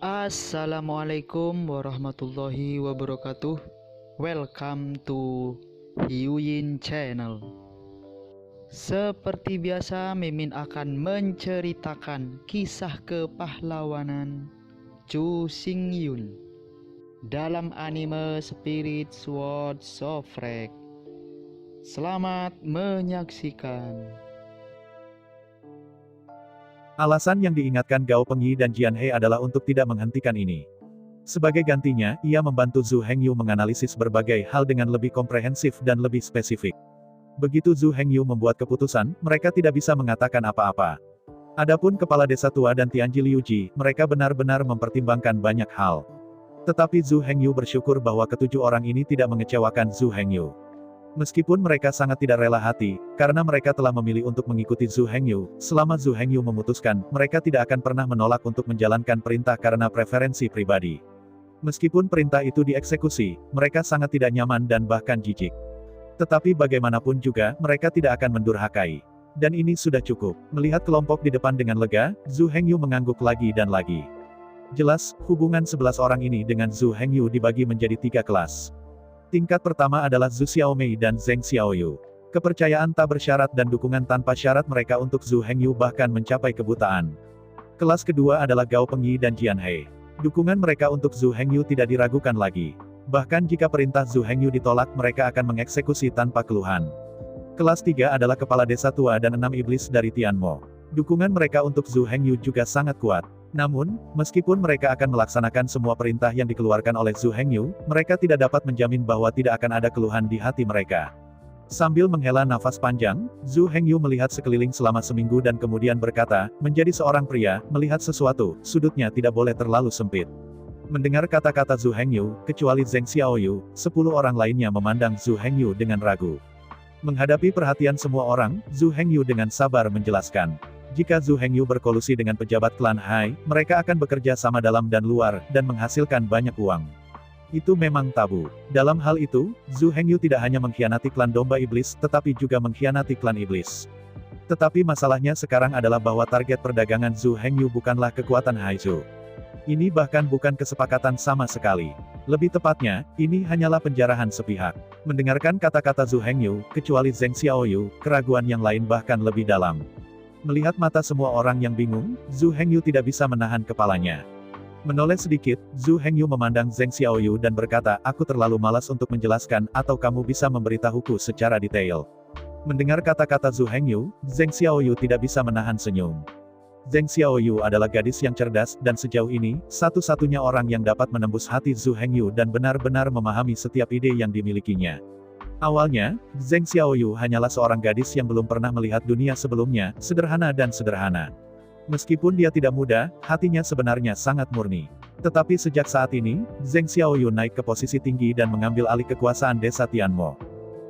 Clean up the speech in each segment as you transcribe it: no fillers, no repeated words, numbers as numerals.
Assalamualaikum warahmatullahi wabarakatuh. Welcome to Hyuyin Channel. Seperti biasa, Mimin akan menceritakan kisah kepahlawanan Chu Xingyun dalam anime Spirit Sword Sofrek. Selamat menyaksikan. Alasan yang diingatkan Gao Pengyi dan Jian He adalah untuk tidak menghentikan ini. Sebagai gantinya, ia membantu Zhu Hengyu menganalisis berbagai hal dengan lebih komprehensif dan lebih spesifik. Begitu Zhu Hengyu membuat keputusan, mereka tidak bisa mengatakan apa-apa. Adapun kepala desa tua dan Tianji Liuji, mereka benar-benar mempertimbangkan banyak hal. Tetapi Zhu Hengyu bersyukur bahwa ketujuh orang ini tidak mengecewakan Zhu Hengyu. Meskipun mereka sangat tidak rela hati, karena mereka telah memilih untuk mengikuti Zhu Hengyu, selama Zhu Hengyu memutuskan, mereka tidak akan pernah menolak untuk menjalankan perintah karena preferensi pribadi. Meskipun perintah itu dieksekusi, mereka sangat tidak nyaman dan bahkan jijik. Tetapi bagaimanapun juga, mereka tidak akan mendurhakai. Dan ini sudah cukup. Melihat kelompok di depan dengan lega, Zhu Hengyu mengangguk lagi dan lagi. Jelas, hubungan 11 orang ini dengan Zhu Hengyu dibagi menjadi 3 kelas. Tingkat pertama adalah Zhu Xiaomei dan Zheng Xiaoyu. Kepercayaan tak bersyarat dan dukungan tanpa syarat mereka untuk Zhu Hengyu bahkan mencapai kebutaan. Kelas kedua adalah Gao Pengyi dan Jian He. Dukungan mereka untuk Zhu Hengyu tidak diragukan lagi. Bahkan jika perintah Zhu Hengyu ditolak mereka akan mengeksekusi tanpa keluhan. Kelas 3 adalah kepala desa tua dan 6 iblis dari Tianmo. Dukungan mereka untuk Zhu Hengyu juga sangat kuat. Namun, meskipun mereka akan melaksanakan semua perintah yang dikeluarkan oleh Zhu Hengyu, mereka tidak dapat menjamin bahwa tidak akan ada keluhan di hati mereka. Sambil menghela nafas panjang, Zhu Hengyu melihat sekeliling selama seminggu dan kemudian berkata, menjadi seorang pria, melihat sesuatu, sudutnya tidak boleh terlalu sempit. Mendengar kata-kata Zhu Hengyu, kecuali Zheng Xiaoyu, 10 orang lainnya memandang Zhu Hengyu dengan ragu. Menghadapi perhatian semua orang, Zhu Hengyu dengan sabar menjelaskan. Jika Zhu Hengyu berkolusi dengan pejabat klan Hai, mereka akan bekerja sama dalam dan luar, dan menghasilkan banyak uang. Itu memang tabu. Dalam hal itu, Zhu Hengyu tidak hanya mengkhianati klan domba iblis, tetapi juga mengkhianati klan iblis. Tetapi masalahnya sekarang adalah bahwa target perdagangan Zhu Hengyu bukanlah kekuatan Haizhu. Ini bahkan bukan kesepakatan sama sekali. Lebih tepatnya, ini hanyalah penjarahan sepihak. Mendengarkan kata-kata Zhu Hengyu, kecuali Zheng Xiaoyu, keraguan yang lain bahkan lebih dalam. Melihat mata semua orang yang bingung, Zhu Hengyu tidak bisa menahan kepalanya. Menoleh sedikit, Zhu Hengyu memandang Zheng Xiaoyu dan berkata, aku terlalu malas untuk menjelaskan, atau kamu bisa memberitahuku secara detail. Mendengar kata-kata Zhu Hengyu, Zheng Xiaoyu tidak bisa menahan senyum. Zheng Xiaoyu adalah gadis yang cerdas, dan sejauh ini, satu-satunya orang yang dapat menembus hati Zhu Hengyu dan benar-benar memahami setiap ide yang dimilikinya. Awalnya, Zheng Xiaoyu hanyalah seorang gadis yang belum pernah melihat dunia sebelumnya, sederhana dan sederhana. Meskipun dia tidak muda, hatinya sebenarnya sangat murni. Tetapi sejak saat ini, Zheng Xiaoyu naik ke posisi tinggi dan mengambil alih kekuasaan desa Tianmo.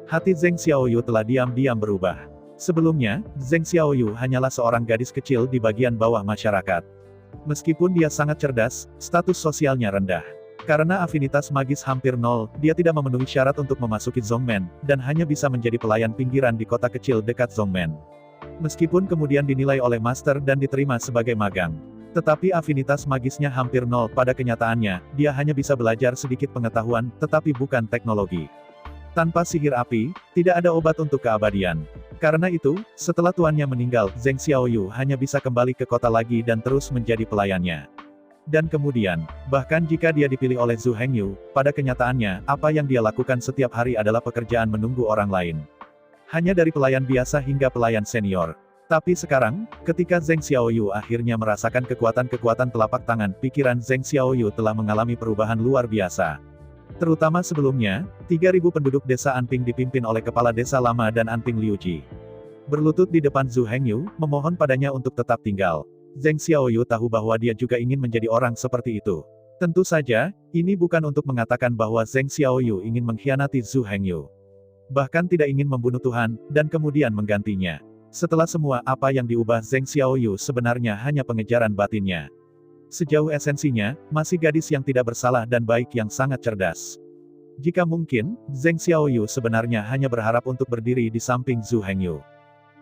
Hati Zheng Xiaoyu telah diam-diam berubah. Sebelumnya, Zheng Xiaoyu hanyalah seorang gadis kecil di bagian bawah masyarakat. Meskipun dia sangat cerdas, status sosialnya rendah. Karena afinitas magis hampir nol, dia tidak memenuhi syarat untuk memasuki Zhongmen, dan hanya bisa menjadi pelayan pinggiran di kota kecil dekat Zhongmen. Meskipun kemudian dinilai oleh master dan diterima sebagai magang. Tetapi afinitas magisnya hampir nol, pada kenyataannya, dia hanya bisa belajar sedikit pengetahuan, tetapi bukan teknologi. Tanpa sihir api, tidak ada obat untuk keabadian. Karena itu, setelah tuannya meninggal, Zheng Xiaoyu hanya bisa kembali ke kota lagi dan terus menjadi pelayannya. Dan kemudian, bahkan jika dia dipilih oleh Zhu Hengyu, pada kenyataannya, apa yang dia lakukan setiap hari adalah pekerjaan menunggu orang lain. Hanya dari pelayan biasa hingga pelayan senior. Tapi sekarang, ketika Zheng Xiaoyu akhirnya merasakan kekuatan-kekuatan telapak tangan, pikiran Zheng Xiaoyu telah mengalami perubahan luar biasa. Terutama sebelumnya, 3.000 penduduk desa Anping dipimpin oleh kepala desa lama dan Anping Liuji. Berlutut di depan Zhu Hengyu, memohon padanya untuk tetap tinggal. Zheng Xiaoyu tahu bahwa dia juga ingin menjadi orang seperti itu. Tentu saja, ini bukan untuk mengatakan bahwa Zheng Xiaoyu ingin mengkhianati Zhu Hengyu. Bahkan tidak ingin membunuh Tuhan, dan kemudian menggantinya. Setelah semua apa yang diubah Zheng Xiaoyu sebenarnya hanya pengejaran batinnya. Sejauh esensinya, masih gadis yang tidak bersalah dan baik yang sangat cerdas. Jika mungkin, Zheng Xiaoyu sebenarnya hanya berharap untuk berdiri di samping Zhu Hengyu.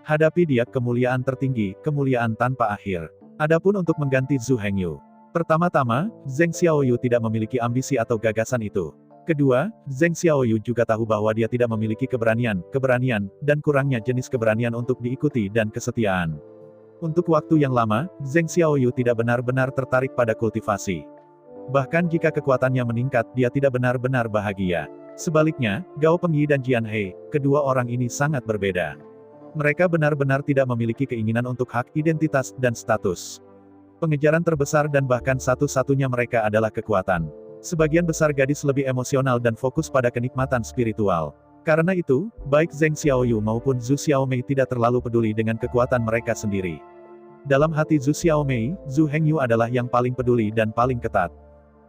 Hadapi dia kemuliaan tertinggi, kemuliaan tanpa akhir. Adapun untuk mengganti Zhu Hengyu, Pertama-tama, Zheng Xiaoyu tidak memiliki ambisi atau gagasan itu. Kedua, Zheng Xiaoyu juga tahu bahwa dia tidak memiliki keberanian, dan kurangnya jenis keberanian untuk diikuti dan kesetiaan. Untuk waktu yang lama, Zheng Xiaoyu tidak benar-benar tertarik pada kultivasi. Bahkan jika kekuatannya meningkat, dia tidak benar-benar bahagia. Sebaliknya, Gao Pengyi dan Jian He, kedua orang ini sangat berbeda. Mereka benar-benar tidak memiliki keinginan untuk hak, identitas, dan status. Pengejaran terbesar dan bahkan satu-satunya mereka adalah kekuatan. Sebagian besar gadis lebih emosional dan fokus pada kenikmatan spiritual. Karena itu, baik Zheng Xiaoyu maupun Zhu Xiaomei tidak terlalu peduli dengan kekuatan mereka sendiri. Dalam hati Zhu Xiaomei, Zhu Hengyu adalah yang paling peduli dan paling ketat.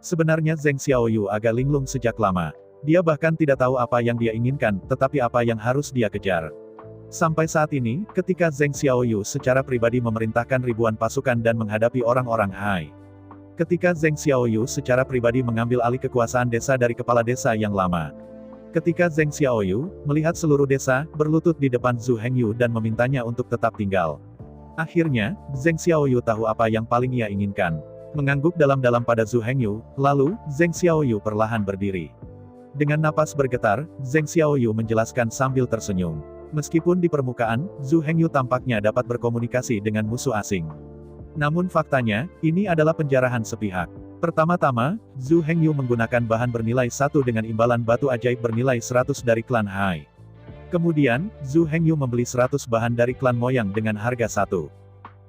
Sebenarnya Zheng Xiaoyu agak linglung sejak lama. Dia bahkan tidak tahu apa yang dia inginkan, tetapi apa yang harus dia kejar. Sampai saat ini, ketika Zheng Xiaoyu secara pribadi memerintahkan ribuan pasukan dan menghadapi orang-orang Hai. Ketika Zheng Xiaoyu secara pribadi mengambil alih kekuasaan desa dari kepala desa yang lama. Ketika Zheng Xiaoyu melihat seluruh desa berlutut di depan Zhu Hengyu dan memintanya untuk tetap tinggal. Akhirnya, Zheng Xiaoyu tahu apa yang paling ia inginkan. Mengangguk dalam-dalam pada Zhu Hengyu, lalu, Zheng Xiaoyu perlahan berdiri. Dengan napas bergetar, Zheng Xiaoyu menjelaskan sambil tersenyum. Meskipun di permukaan, Zhu Hengyu tampaknya dapat berkomunikasi dengan musuh asing. Namun faktanya, ini adalah penjarahan sepihak. Pertama-tama, Zhu Hengyu menggunakan bahan bernilai 1 dengan imbalan batu ajaib bernilai 100 dari klan Hai. Kemudian, Zhu Hengyu membeli 100 bahan dari klan Moyang dengan harga 1.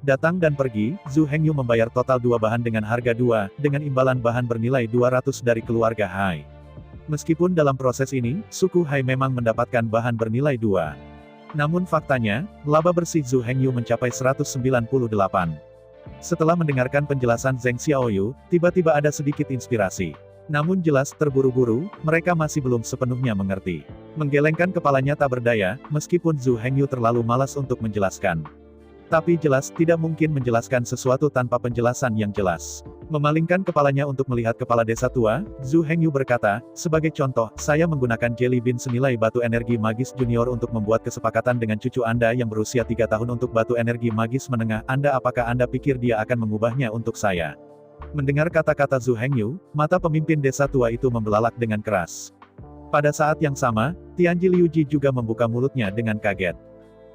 Datang dan pergi, Zhu Hengyu membayar total 2 bahan dengan harga 2, dengan imbalan bahan bernilai 200 dari keluarga Hai. Meskipun dalam proses ini, suku Hai memang mendapatkan bahan bernilai 2. Namun faktanya, laba bersih Zhu Hengyu mencapai 198. Setelah mendengarkan penjelasan Zheng Xiaoyu, tiba-tiba ada sedikit inspirasi. Namun jelas, terburu-buru, mereka masih belum sepenuhnya mengerti. Menggelengkan kepalanya tak berdaya, meskipun Zhu Hengyu terlalu malas untuk menjelaskan. Tapi jelas, tidak mungkin menjelaskan sesuatu tanpa penjelasan yang jelas. Memalingkan kepalanya untuk melihat kepala desa tua, Zhu Hengyu berkata, sebagai contoh, saya menggunakan jelly bean senilai batu energi magis junior untuk membuat kesepakatan dengan cucu Anda yang berusia 3 tahun untuk batu energi magis menengah. Apakah Anda pikir dia akan mengubahnya untuk saya? Mendengar kata-kata Zhu Hengyu, mata pemimpin desa tua itu membelalak dengan keras. Pada saat yang sama, Tianji Liuji juga membuka mulutnya dengan kaget.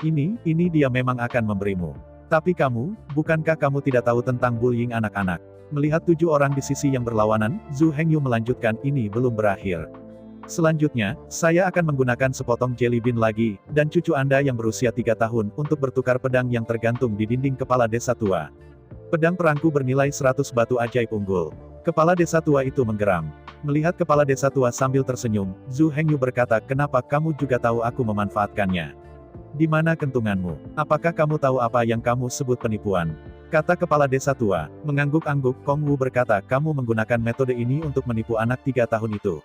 Ini dia memang akan memberimu. Tapi kamu, bukankah kamu tidak tahu tentang bullying anak-anak? Melihat 7 orang di sisi yang berlawanan, Zhu Hengyu melanjutkan, ini belum berakhir. Selanjutnya, saya akan menggunakan sepotong jelly bean lagi, dan cucu Anda yang berusia 3 tahun, untuk bertukar pedang yang tergantung di dinding kepala desa tua. Pedang perangku bernilai 100 batu ajaib unggul. Kepala desa tua itu menggeram. Melihat kepala desa tua sambil tersenyum, Zhu Hengyu berkata, kenapa kamu juga tahu aku memanfaatkannya? Di mana kentunganmu? Apakah kamu tahu apa yang kamu sebut penipuan? Kata kepala desa tua. Mengangguk-angguk, Kong Wu berkata, kamu menggunakan metode ini untuk menipu anak 3 tahun itu.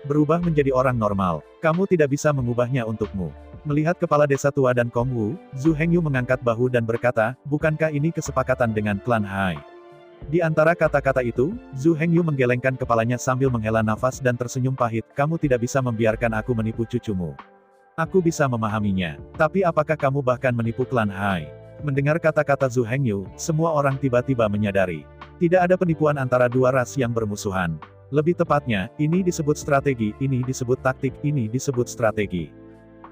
Berubah menjadi orang normal. Kamu tidak bisa mengubahnya untukmu. Melihat kepala desa tua dan Kong Wu, Zhu Hengyu mengangkat bahu dan berkata, bukankah ini kesepakatan dengan klan Hai? Di antara kata-kata itu, Zhu Hengyu menggelengkan kepalanya sambil menghela nafas dan tersenyum pahit, kamu tidak bisa membiarkan aku menipu cucumu. Aku bisa memahaminya. Tapi apakah kamu bahkan menipu klan Hai? Mendengar kata-kata Zhu Hengyu, semua orang tiba-tiba menyadari. Tidak ada penipuan antara dua ras yang bermusuhan. Lebih tepatnya, ini disebut strategi, ini disebut taktik, ini disebut strategi.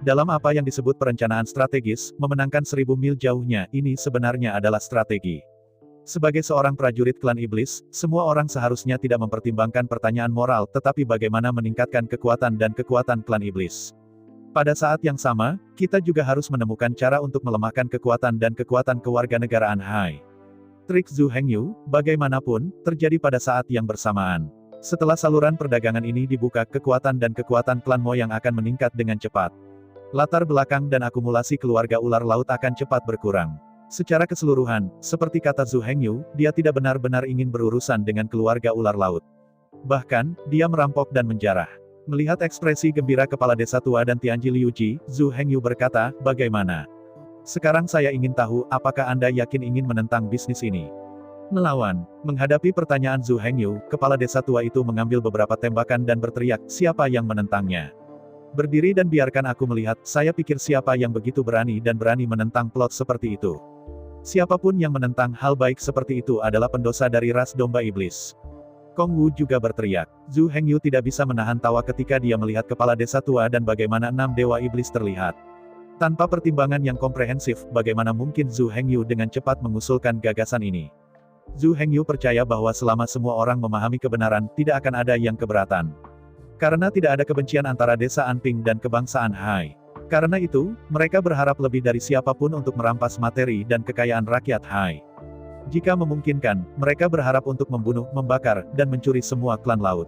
Dalam apa yang disebut perencanaan strategis, memenangkan 1000 mil jauhnya, ini sebenarnya adalah strategi. Sebagai seorang prajurit klan iblis, semua orang seharusnya tidak mempertimbangkan pertanyaan moral, tetapi bagaimana meningkatkan kekuatan dan kekuatan klan iblis. Pada saat yang sama, kita juga harus menemukan cara untuk melemahkan kekuatan dan kekuatan kewarganegaraan Hai. Trik Zhu Hengyu, bagaimanapun, terjadi pada saat yang bersamaan. Setelah saluran perdagangan ini dibuka, kekuatan dan kekuatan klan Moyang akan meningkat dengan cepat. Latar belakang dan akumulasi keluarga ular laut akan cepat berkurang. Secara keseluruhan, seperti kata Zhu Hengyu, dia tidak benar-benar ingin berurusan dengan keluarga ular laut. Bahkan, dia merampok dan menjarah. Melihat ekspresi gembira kepala desa tua dan Tianji Liuji, Zhu Hengyu berkata, bagaimana? Sekarang saya ingin tahu, apakah Anda yakin ingin menentang bisnis ini? Melawan. Menghadapi pertanyaan Zhu Hengyu, kepala desa tua itu mengambil beberapa tembakan dan berteriak, siapa yang menentangnya? Berdiri dan biarkan aku melihat, saya pikir siapa yang begitu berani dan berani menentang plot seperti itu. Siapapun yang menentang hal baik seperti itu adalah pendosa dari ras domba iblis. Kong Wu juga berteriak. Zhu Hengyu tidak bisa menahan tawa ketika dia melihat kepala desa tua dan bagaimana 6 dewa iblis terlihat. Tanpa pertimbangan yang komprehensif, bagaimana mungkin Zhu Hengyu dengan cepat mengusulkan gagasan ini? Zhu Hengyu percaya bahwa selama semua orang memahami kebenaran, tidak akan ada yang keberatan. Karena tidak ada kebencian antara desa Anping dan kebangsaan Hai. Karena itu, mereka berharap lebih dari siapapun untuk merampas materi dan kekayaan rakyat Hai. Jika memungkinkan, mereka berharap untuk membunuh, membakar, dan mencuri semua klan laut.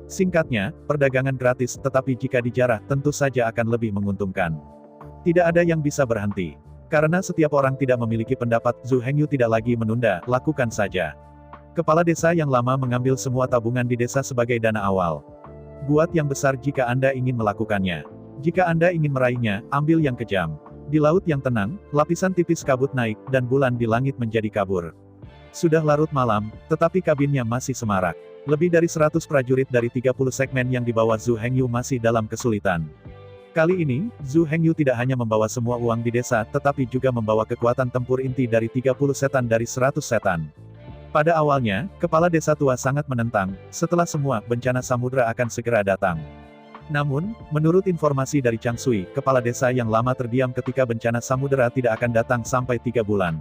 Singkatnya, perdagangan gratis, tetapi jika dijarah, tentu saja akan lebih menguntungkan. Tidak ada yang bisa berhenti. Karena setiap orang tidak memiliki pendapat, Zhu Hengyu tidak lagi menunda, lakukan saja. Kepala desa yang lama mengambil semua tabungan di desa sebagai dana awal. Buat yang besar jika Anda ingin melakukannya. Jika Anda ingin meraihnya, ambil yang kejam. Di laut yang tenang, lapisan tipis kabut naik, dan bulan di langit menjadi kabur. Sudah larut malam, tetapi kabinnya masih semarak. Lebih dari 100 prajurit dari 30 segmen yang dibawa Zhu Hengyu masih dalam kesulitan. Kali ini, Zhu Hengyu tidak hanya membawa semua uang di desa, tetapi juga membawa kekuatan tempur inti dari 30 setan dari 100 setan. Pada awalnya, kepala desa tua sangat menentang, setelah semua, bencana samudra akan segera datang. Namun, menurut informasi dari Chang Sui, kepala desa yang lama terdiam ketika bencana samudera tidak akan datang sampai 3 bulan.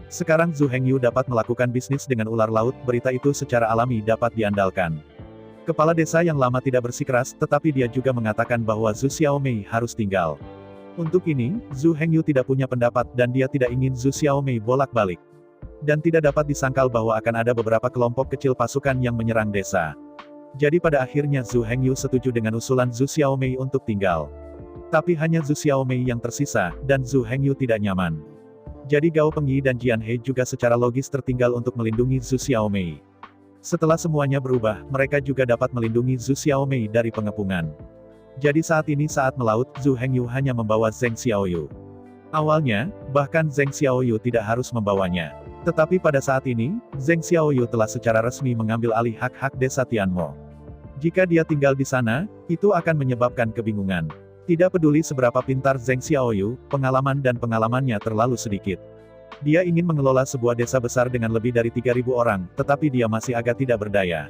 Sekarang Zhu Hengyu dapat melakukan bisnis dengan ular laut, berita itu secara alami dapat diandalkan. Kepala desa yang lama tidak bersikeras, tetapi dia juga mengatakan bahwa Zhu Xiaomei harus tinggal. Untuk ini, Zhu Hengyu tidak punya pendapat dan dia tidak ingin Zhu Xiaomei bolak-balik. Dan tidak dapat disangkal bahwa akan ada beberapa kelompok kecil pasukan yang menyerang desa. Jadi pada akhirnya Zhu Hengyu setuju dengan usulan Zhu Xiaomei untuk tinggal. Tapi hanya Zhu Xiaomei yang tersisa, dan Zhu Hengyu tidak nyaman. Jadi Gao Pengyi dan Jian He juga secara logis tertinggal untuk melindungi Zhu Xiaomei. Setelah semuanya berubah, mereka juga dapat melindungi Zhu Xiaomei dari pengepungan. Jadi saat ini saat melaut, Zhu Hengyu hanya membawa Zheng Xiaoyu. Awalnya, bahkan Zheng Xiaoyu tidak harus membawanya. Tetapi pada saat ini, Zheng Xiaoyu telah secara resmi mengambil alih hak-hak desa Tianmo. Jika dia tinggal di sana, itu akan menyebabkan kebingungan. Tidak peduli seberapa pintar Zheng Xiaoyu, pengalaman dan pengalamannya terlalu sedikit. Dia ingin mengelola sebuah desa besar dengan lebih dari 3.000 orang, tetapi dia masih agak tidak berdaya.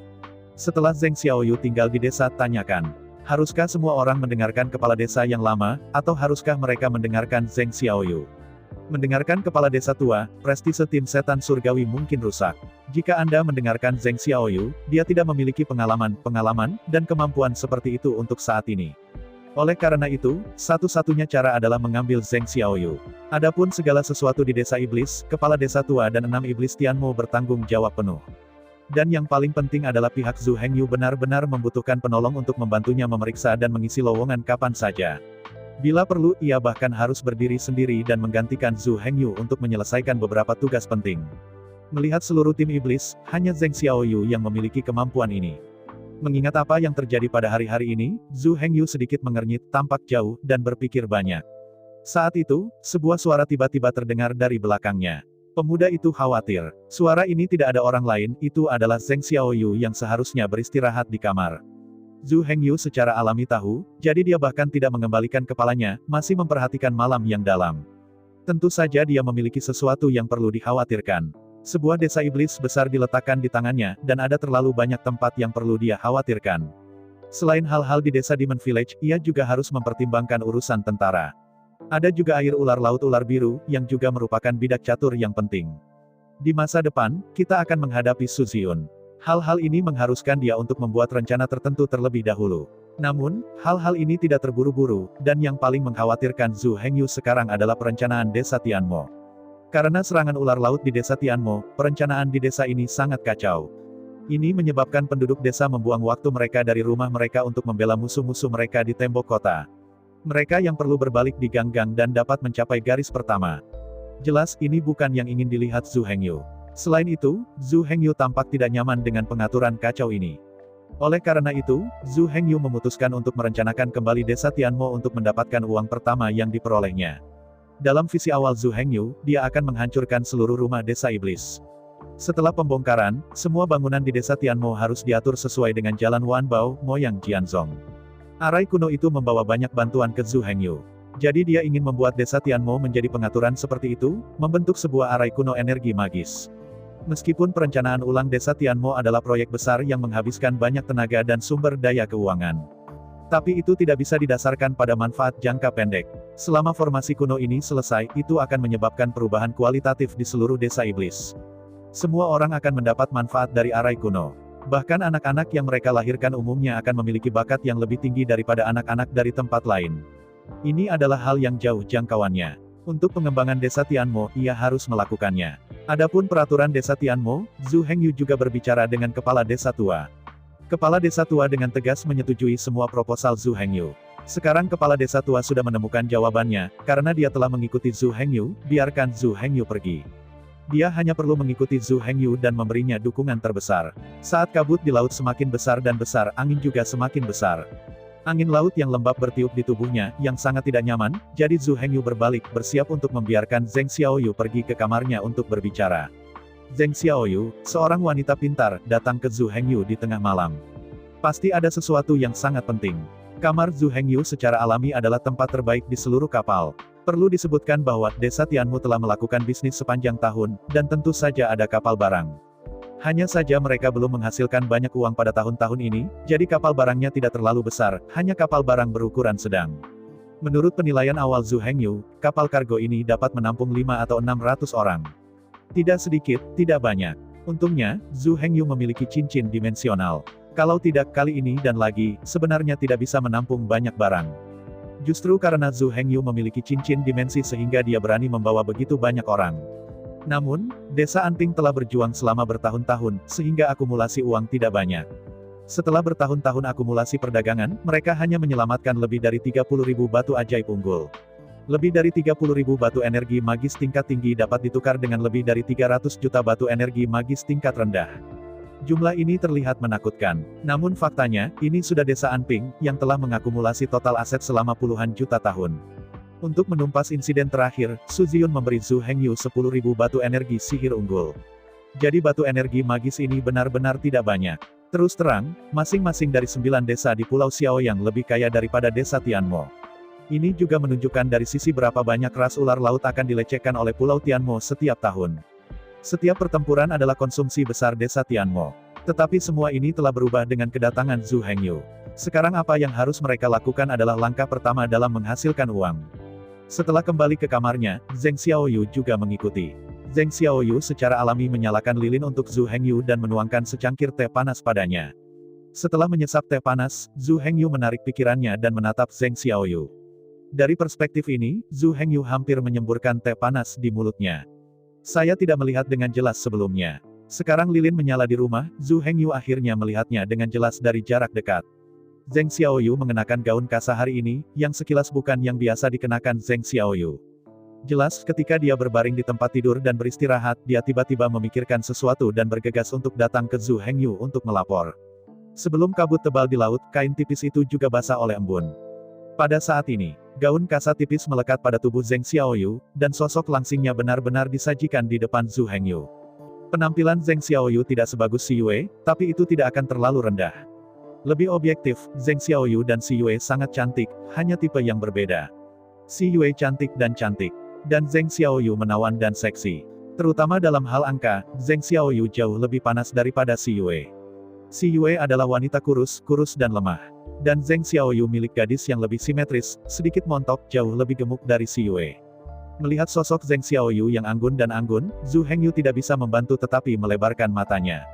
Setelah Zheng Xiaoyu tinggal di desa, tanyakan. Haruskah semua orang mendengarkan kepala desa yang lama, atau haruskah mereka mendengarkan Zheng Xiaoyu? Mendengarkan kepala desa tua, prestise tim setan surgawi mungkin rusak. Jika Anda mendengarkan Zheng Xiaoyu, dia tidak memiliki pengalaman, dan kemampuan seperti itu untuk saat ini. Oleh karena itu, satu-satunya cara adalah mengambil Zheng Xiaoyu. Adapun segala sesuatu di desa iblis, kepala desa tua dan 6 iblis Tianmo bertanggung jawab penuh. Dan yang paling penting adalah pihak Zhu Hengyu benar-benar membutuhkan penolong untuk membantunya memeriksa dan mengisi lowongan kapan saja. Bila perlu, ia bahkan harus berdiri sendiri dan menggantikan Zhu Hengyu untuk menyelesaikan beberapa tugas penting. Melihat seluruh tim iblis, hanya Zheng Xiaoyu yang memiliki kemampuan ini. Mengingat apa yang terjadi pada hari-hari ini, Zhu Hengyu sedikit mengernyit, tampak jauh, dan berpikir banyak. Saat itu, sebuah suara tiba-tiba terdengar dari belakangnya. Pemuda itu khawatir. Suara ini tidak ada orang lain, itu adalah Zheng Xiaoyu yang seharusnya beristirahat di kamar. Zhu Hengyu secara alami tahu, jadi dia bahkan tidak mengembalikan kepalanya, masih memperhatikan malam yang dalam. Tentu saja dia memiliki sesuatu yang perlu dikhawatirkan. Sebuah desa iblis besar diletakkan di tangannya, dan ada terlalu banyak tempat yang perlu dia khawatirkan. Selain hal-hal di desa Demon Village, ia juga harus mempertimbangkan urusan tentara. Ada juga air ular laut ular biru, yang juga merupakan bidak catur yang penting. Di masa depan, kita akan menghadapi Su Ziyun. Hal-hal ini mengharuskan dia untuk membuat rencana tertentu terlebih dahulu. Namun, hal-hal ini tidak terburu-buru, dan yang paling mengkhawatirkan Zhu Hengyu sekarang adalah perencanaan desa Tianmo. Karena serangan ular laut di desa Tianmo, perencanaan di desa ini sangat kacau. Ini menyebabkan penduduk desa membuang waktu mereka dari rumah mereka untuk membela musuh-musuh mereka di tembok kota. Mereka yang perlu berbalik di gang-gang dan dapat mencapai garis pertama. Jelas, ini bukan yang ingin dilihat Zhu Hengyu. Selain itu, Zhu Hengyu tampak tidak nyaman dengan pengaturan kacau ini. Oleh karena itu, Zhu Hengyu memutuskan untuk merencanakan kembali desa Tianmo untuk mendapatkan uang pertama yang diperolehnya. Dalam visi awal Zhu Hengyu, dia akan menghancurkan seluruh rumah desa iblis. Setelah pembongkaran, semua bangunan di desa Tianmo harus diatur sesuai dengan jalan Wanbao, moyang Jianzong. Arai kuno itu membawa banyak bantuan ke Zhu Hengyu. Jadi dia ingin membuat desa Tianmo menjadi pengaturan seperti itu, membentuk sebuah arai kuno energi magis. Meskipun perencanaan ulang desa Tianmo adalah proyek besar yang menghabiskan banyak tenaga dan sumber daya keuangan. Tapi itu tidak bisa didasarkan pada manfaat jangka pendek. Selama formasi kuno ini selesai, itu akan menyebabkan perubahan kualitatif di seluruh desa iblis. Semua orang akan mendapat manfaat dari arai kuno. Bahkan anak-anak yang mereka lahirkan umumnya akan memiliki bakat yang lebih tinggi daripada anak-anak dari tempat lain. Ini adalah hal yang jauh jangkauannya. Untuk pengembangan desa Tianmo, ia harus melakukannya. Adapun peraturan desa Tianmo, Zhu Hengyu juga berbicara dengan kepala desa tua. Kepala desa tua dengan tegas menyetujui semua proposal Zhu Hengyu. Sekarang kepala desa tua sudah menemukan jawabannya, karena dia telah mengikuti Zhu Hengyu, biarkan Zhu Hengyu pergi. Dia hanya perlu mengikuti Zhu Hengyu dan memberinya dukungan terbesar. Saat kabut di laut semakin besar dan besar, angin juga semakin besar. Angin laut yang lembab bertiup di tubuhnya, yang sangat tidak nyaman, jadi Zhu Hengyu berbalik, bersiap untuk membiarkan Zheng Xiaoyu pergi ke kamarnya untuk berbicara. Zheng Xiaoyu, seorang wanita pintar, datang ke Zhu Hengyu di tengah malam. Pasti ada sesuatu yang sangat penting. Kamar Zhu Hengyu secara alami adalah tempat terbaik di seluruh kapal. Perlu disebutkan bahwa desa Tianmu telah melakukan bisnis sepanjang tahun, dan tentu saja ada kapal barang. Hanya saja mereka belum menghasilkan banyak uang pada tahun-tahun ini, jadi kapal barangnya tidak terlalu besar, hanya kapal barang berukuran sedang. Menurut penilaian awal Zhu Hengyu, kapal kargo ini dapat menampung 5 atau 600 orang. Tidak sedikit, tidak banyak. Untungnya, Zhu Hengyu memiliki cincin dimensional. Kalau tidak, kali ini dan lagi, sebenarnya tidak bisa menampung banyak barang. Justru karena Zhu Hengyu memiliki cincin dimensi sehingga dia berani membawa begitu banyak orang. Namun, desa Anping telah berjuang selama bertahun-tahun, sehingga akumulasi uang tidak banyak. Setelah bertahun-tahun akumulasi perdagangan, mereka hanya menyelamatkan lebih dari 30.000 batu ajaib unggul. Lebih dari 30.000 batu energi magis tingkat tinggi dapat ditukar dengan lebih dari 300 juta batu energi magis tingkat rendah. Jumlah ini terlihat menakutkan. Namun faktanya, ini sudah desa Anping, yang telah mengakumulasi total aset selama puluhan juta tahun. Untuk menumpas insiden terakhir, Su Ziyun memberi Zhu Hengyu 10.000 batu energi sihir unggul. Jadi batu energi magis ini benar-benar tidak banyak. Terus terang, masing-masing dari 9 desa di Pulau Xiaoyang lebih kaya daripada desa Tianmo. Ini juga menunjukkan dari sisi berapa banyak ras ular laut akan dilecehkan oleh Pulau Tianmo setiap tahun. Setiap pertempuran adalah konsumsi besar desa Tianmo. Tetapi semua ini telah berubah dengan kedatangan Zhu Hengyu. Sekarang apa yang harus mereka lakukan adalah langkah pertama dalam menghasilkan uang. Setelah kembali ke kamarnya, Zheng Xiaoyu juga mengikuti. Zheng Xiaoyu secara alami menyalakan lilin untuk Zhu Hengyu dan menuangkan secangkir teh panas padanya. Setelah menyesap teh panas, Zhu Hengyu menarik pikirannya dan menatap Zheng Xiaoyu. Dari perspektif ini, Zhu Hengyu hampir menyemburkan teh panas di mulutnya. Saya tidak melihat dengan jelas sebelumnya. Sekarang lilin menyala di rumah, Zhu Hengyu akhirnya melihatnya dengan jelas dari jarak dekat. Zheng Xiaoyu mengenakan gaun kasa hari ini, yang sekilas bukan yang biasa dikenakan Zheng Xiaoyu. Jelas, ketika dia berbaring di tempat tidur dan beristirahat, dia tiba-tiba memikirkan sesuatu dan bergegas untuk datang ke Zhu Hengyu untuk melapor. Sebelum kabut tebal di laut, kain tipis itu juga basah oleh embun. Pada saat ini, gaun kasa tipis melekat pada tubuh Zheng Xiaoyu, dan sosok langsingnya benar-benar disajikan di depan Zhu Hengyu. Penampilan Zheng Xiaoyu tidak sebagus Si Yue, tapi itu tidak akan terlalu rendah. Lebih objektif, Zheng Xiaoyu dan Si Yue sangat cantik, hanya tipe yang berbeda. Si Yue cantik dan cantik. Dan Zheng Xiaoyu menawan dan seksi. Terutama dalam hal angka, Zheng Xiaoyu jauh lebih panas daripada Si Yue. Si Yue adalah wanita kurus dan lemah. Dan Zheng Xiaoyu milik gadis yang lebih simetris, sedikit montok, jauh lebih gemuk dari Si Yue. Melihat sosok Zheng Xiaoyu yang anggun, Zhu Hengyu tidak bisa membantu tetapi melebarkan matanya.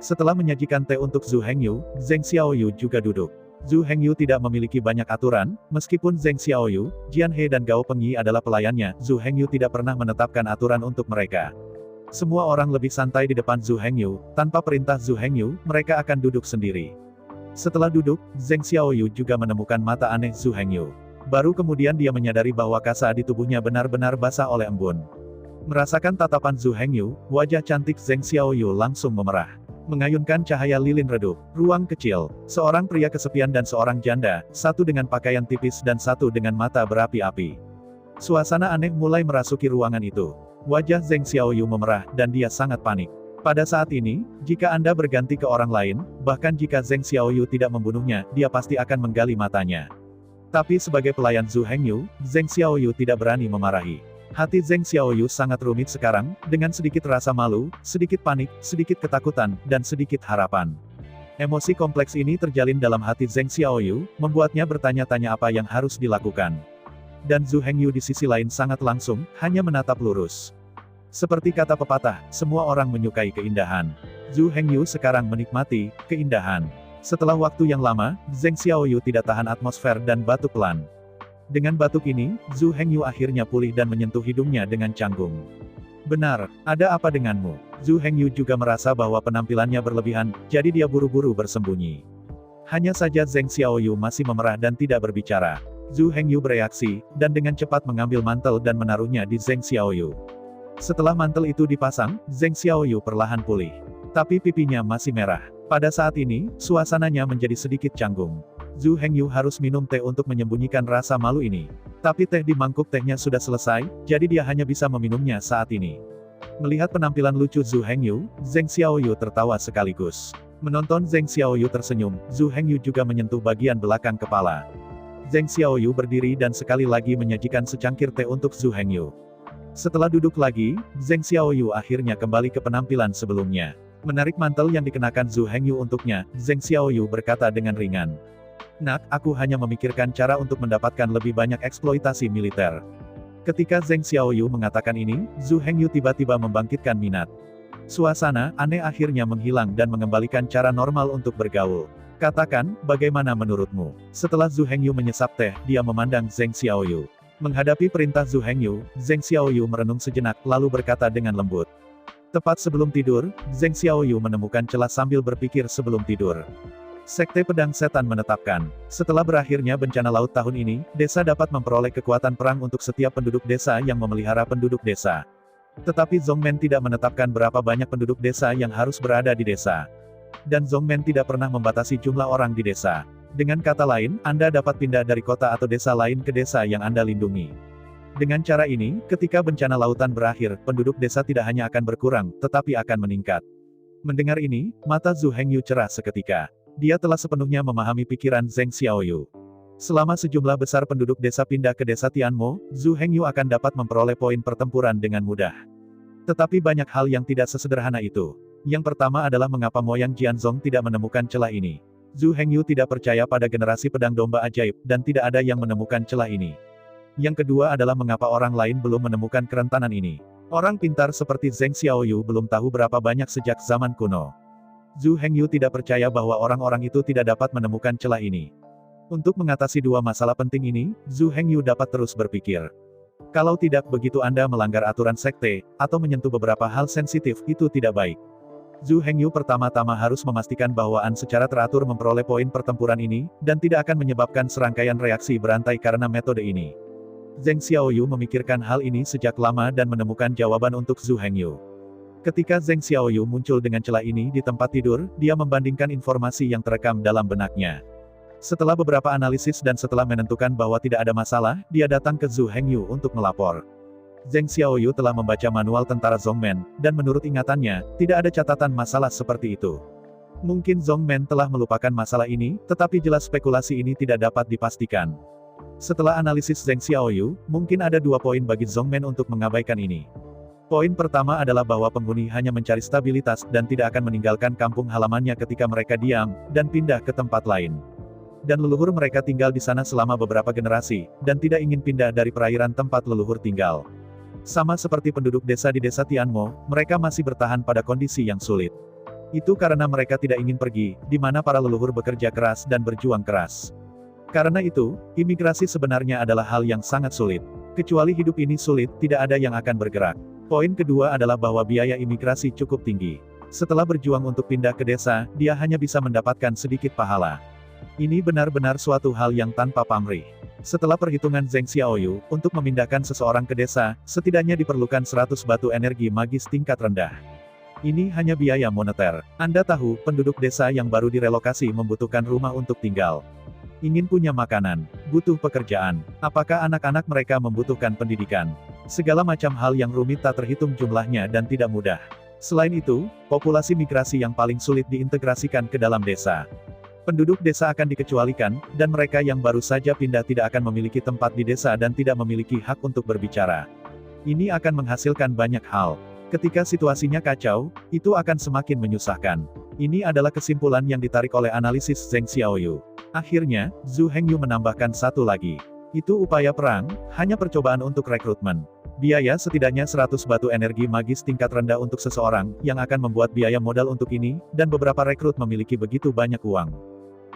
Setelah menyajikan teh untuk Zhu Hengyu, Zheng Xiaoyu juga duduk. Zhu Hengyu tidak memiliki banyak aturan, meskipun Zheng Xiaoyu, Jian He dan Gao Pengyi adalah pelayannya, Zhu Hengyu tidak pernah menetapkan aturan untuk mereka. Semua orang lebih santai di depan Zhu Hengyu, tanpa perintah Zhu Hengyu, mereka akan duduk sendiri. Setelah duduk, Zheng Xiaoyu juga menemukan mata aneh Zhu Hengyu. Baru kemudian dia menyadari bahwa kasa di tubuhnya benar-benar basah oleh embun. Merasakan tatapan Zhu Hengyu, wajah cantik Zheng Xiaoyu langsung memerah. Mengayunkan cahaya lilin redup. Ruang kecil. Seorang pria kesepian dan seorang janda, satu dengan pakaian tipis dan satu dengan mata berapi-api. Suasana aneh mulai merasuki ruangan itu. Wajah Zheng Xiaoyu memerah, dan dia sangat panik. Pada saat ini, jika Anda berganti ke orang lain, bahkan jika Zheng Xiaoyu tidak membunuhnya, dia pasti akan menggali matanya. Tapi sebagai pelayan Zhu Hengyu, Zheng Xiaoyu tidak berani memarahi. Hati Zheng Xiaoyu sangat rumit sekarang, dengan sedikit rasa malu, sedikit panik, sedikit ketakutan, dan sedikit harapan. Emosi kompleks ini terjalin dalam hati Zheng Xiaoyu, membuatnya bertanya-tanya apa yang harus dilakukan. Dan Zhu Hengyu di sisi lain sangat langsung, hanya menatap lurus. Seperti kata pepatah, semua orang menyukai keindahan. Zhu Hengyu sekarang menikmati keindahan. Setelah waktu yang lama, Zheng Xiaoyu tidak tahan atmosfer dan batuk pelan. Dengan batuk ini, Zhu Hengyu akhirnya pulih dan menyentuh hidungnya dengan canggung. Benar, ada apa denganmu? Zhu Hengyu juga merasa bahwa penampilannya berlebihan, jadi dia buru-buru bersembunyi. Hanya saja Zheng Xiaoyu masih memerah dan tidak berbicara. Zhu Hengyu bereaksi, dan dengan cepat mengambil mantel dan menaruhnya di Zheng Xiaoyu. Setelah mantel itu dipasang, Zheng Xiaoyu perlahan pulih. Tapi pipinya masih merah. Pada saat ini, suasananya menjadi sedikit canggung. Zhu Hengyu harus minum teh untuk menyembunyikan rasa malu ini. Tapi teh di mangkuk tehnya sudah selesai, jadi dia hanya bisa meminumnya saat ini. Melihat penampilan lucu Zhu Hengyu, Zheng Xiaoyu tertawa sekaligus. Menonton Zheng Xiaoyu tersenyum, Zhu Hengyu juga menyentuh bagian belakang kepala. Zheng Xiaoyu berdiri dan sekali lagi menyajikan secangkir teh untuk Zhu Hengyu. Setelah duduk lagi, Zheng Xiaoyu akhirnya kembali ke penampilan sebelumnya. Menarik mantel yang dikenakan Zhu Hengyu untuknya, Zheng Xiaoyu berkata dengan ringan. Nak, aku hanya memikirkan cara untuk mendapatkan lebih banyak eksploitasi militer. Ketika Zheng Xiaoyu mengatakan ini, Zhu Hengyu tiba-tiba membangkitkan minat. Suasana aneh akhirnya menghilang dan mengembalikan cara normal untuk bergaul. Katakan, bagaimana menurutmu? Setelah Zhu Hengyu menyesap teh, dia memandang Zheng Xiaoyu. Menghadapi perintah Zhu Hengyu, Zheng Xiaoyu merenung sejenak, lalu berkata dengan lembut. Tepat sebelum tidur, Zheng Xiaoyu menemukan celah sambil berpikir sebelum tidur. Sekte Pedang Setan menetapkan, setelah berakhirnya bencana laut tahun ini, desa dapat memperoleh kekuatan perang untuk setiap penduduk desa yang memelihara penduduk desa. Tetapi Zhongmen tidak menetapkan berapa banyak penduduk desa yang harus berada di desa. Dan Zhongmen tidak pernah membatasi jumlah orang di desa. Dengan kata lain, Anda dapat pindah dari kota atau desa lain ke desa yang Anda lindungi. Dengan cara ini, ketika bencana lautan berakhir, penduduk desa tidak hanya akan berkurang, tetapi akan meningkat. Mendengar ini, mata Zhu Hengyu cerah seketika. Dia telah sepenuhnya memahami pikiran Zheng Xiaoyu. Selama sejumlah besar penduduk desa pindah ke desa Tianmo, Zhu Hengyu akan dapat memperoleh poin pertempuran dengan mudah. Tetapi banyak hal yang tidak sesederhana itu. Yang pertama adalah mengapa Moyang Jianzong tidak menemukan celah ini. Zhu Hengyu tidak percaya pada generasi pedang domba ajaib, dan tidak ada yang menemukan celah ini. Yang kedua adalah mengapa orang lain belum menemukan kerentanan ini. Orang pintar seperti Zheng Xiaoyu belum tahu berapa banyak sejak zaman kuno. Zhu Hengyu tidak percaya bahwa orang-orang itu tidak dapat menemukan celah ini. Untuk mengatasi dua masalah penting ini, Zhu Hengyu dapat terus berpikir. Kalau tidak begitu Anda melanggar aturan sekte, atau menyentuh beberapa hal sensitif, itu tidak baik. Zhu Hengyu pertama-tama harus memastikan bahwa An secara teratur memperoleh poin pertempuran ini, dan tidak akan menyebabkan serangkaian reaksi berantai karena metode ini. Zheng Xiaoyu memikirkan hal ini sejak lama dan menemukan jawaban untuk Zhu Hengyu. Ketika Zheng Xiaoyu muncul dengan celah ini di tempat tidur, dia membandingkan informasi yang terekam dalam benaknya. Setelah beberapa analisis dan setelah menentukan bahwa tidak ada masalah, dia datang ke Zhu Hengyu untuk melapor. Zheng Xiaoyu telah membaca manual tentara Zhongmen, dan menurut ingatannya, tidak ada catatan masalah seperti itu. Mungkin Zhongmen telah melupakan masalah ini, tetapi jelas spekulasi ini tidak dapat dipastikan. Setelah analisis Zheng Xiaoyu, mungkin ada dua poin bagi Zhongmen untuk mengabaikan ini. Poin pertama adalah bahwa penghuni hanya mencari stabilitas dan tidak akan meninggalkan kampung halamannya ketika mereka diam, dan pindah ke tempat lain. Dan leluhur mereka tinggal di sana selama beberapa generasi, dan tidak ingin pindah dari perairan tempat leluhur tinggal. Sama seperti penduduk desa di desa Tianmo, mereka masih bertahan pada kondisi yang sulit. Itu karena mereka tidak ingin pergi, di mana para leluhur bekerja keras dan berjuang keras. Karena itu, imigrasi sebenarnya adalah hal yang sangat sulit. Kecuali hidup ini sulit, tidak ada yang akan bergerak. Poin kedua adalah bahwa biaya imigrasi cukup tinggi. Setelah berjuang untuk pindah ke desa, dia hanya bisa mendapatkan sedikit pahala. Ini benar-benar suatu hal yang tanpa pamrih. Setelah perhitungan Zheng Xiaoyu, untuk memindahkan seseorang ke desa, setidaknya diperlukan 100 batu energi magis tingkat rendah. Ini hanya biaya moneter. Anda tahu, penduduk desa yang baru direlokasi membutuhkan rumah untuk tinggal. Ingin punya makanan, butuh pekerjaan. Apakah anak-anak mereka membutuhkan pendidikan? Segala macam hal yang rumit tak terhitung jumlahnya dan tidak mudah. Selain itu, populasi migrasi yang paling sulit diintegrasikan ke dalam desa. Penduduk desa akan dikecualikan, dan mereka yang baru saja pindah tidak akan memiliki tempat di desa dan tidak memiliki hak untuk berbicara. Ini akan menghasilkan banyak hal. Ketika situasinya kacau, itu akan semakin menyusahkan. Ini adalah kesimpulan yang ditarik oleh analisis Zheng Xiaoyu. Akhirnya, Zhu Hengyu menambahkan satu lagi. Itu upaya perang, hanya percobaan untuk rekrutmen. Biaya setidaknya 100 batu energi magis tingkat rendah untuk seseorang, yang akan membuat biaya modal untuk ini, dan beberapa rekrut memiliki begitu banyak uang.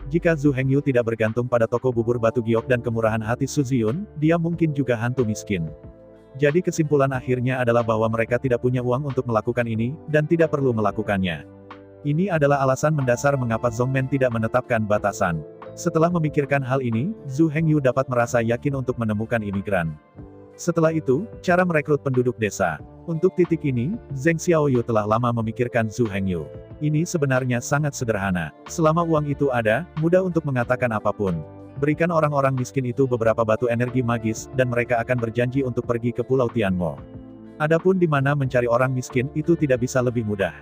Jika Zhu Hengyu tidak bergantung pada toko bubur batu giok dan kemurahan hati Su Ziyun, dia mungkin juga hantu miskin. Jadi kesimpulan akhirnya adalah bahwa mereka tidak punya uang untuk melakukan ini, dan tidak perlu melakukannya. Ini adalah alasan mendasar mengapa Zhongmen tidak menetapkan batasan. Setelah memikirkan hal ini, Zhu Hengyu dapat merasa yakin untuk menemukan imigran. Setelah itu, cara merekrut penduduk desa. Untuk titik ini, Zheng Xiaoyu telah lama memikirkan Zhu Hengyu. Ini sebenarnya sangat sederhana. Selama uang itu ada, mudah untuk mengatakan apapun. Berikan orang-orang miskin itu beberapa batu energi magis, dan mereka akan berjanji untuk pergi ke Pulau Tianmo. Adapun di mana mencari orang miskin, itu tidak bisa lebih mudah.